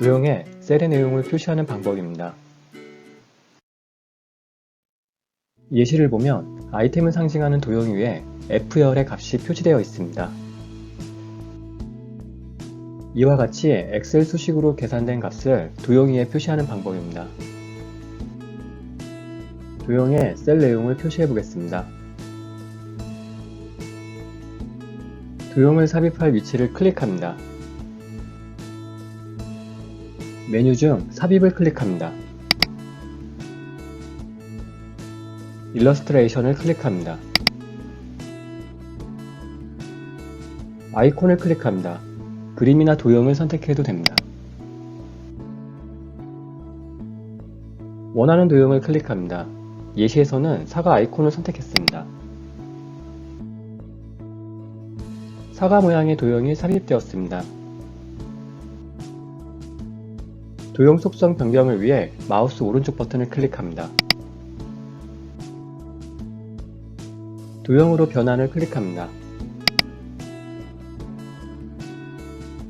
도형에 셀의 내용을 표시하는 방법입니다. 예시를 보면 아이템을 상징하는 도형 위에 F열의 값이 표시되어 있습니다. 이와 같이 엑셀 수식으로 계산된 값을 도형 위에 표시하는 방법입니다. 도형에 셀 내용을 표시해 보겠습니다. 도형을 삽입할 위치를 클릭합니다. 메뉴 중 삽입을 클릭합니다. 일러스트레이션을 클릭합니다. 아이콘을 클릭합니다. 그림이나 도형을 선택해도 됩니다. 원하는 도형을 클릭합니다. 예시에서는 사과 아이콘을 선택했습니다. 사과 모양의 도형이 삽입되었습니다. 도형 속성 변경을 위해 마우스 오른쪽 버튼을 클릭합니다. 도형으로 변환을 클릭합니다.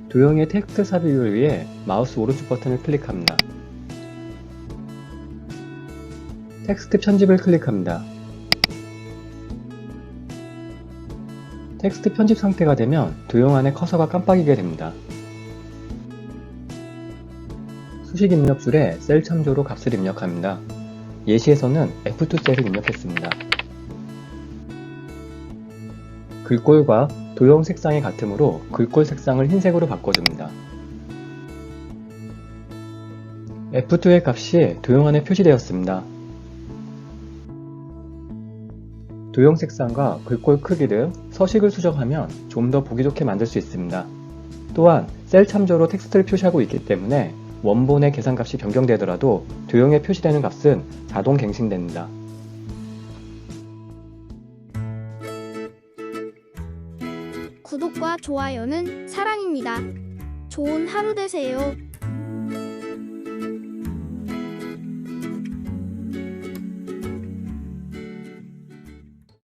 도형의 텍스트 삽입을 위해 마우스 오른쪽 버튼을 클릭합니다. 텍스트 편집을 클릭합니다. 텍스트 편집 상태가 되면 도형 안에 커서가 깜빡이게 됩니다. 수식 입력줄에 셀 참조로 값을 입력합니다. 예시에서는 F2 셀을 입력했습니다. 글꼴과 도형 색상이 같으므로 글꼴 색상을 흰색으로 바꿔줍니다. F2의 값이 도형 안에 표시되었습니다. 도형 색상과 글꼴 크기 등 서식을 수정하면 좀 더 보기 좋게 만들 수 있습니다. 또한 셀 참조로 텍스트를 표시하고 있기 때문에 원본의 계산값이 변경되더라도 도형에 표시되는 값은 자동 갱신됩니다. 구독과 좋아요는 사랑입니다. 좋은 하루 되세요.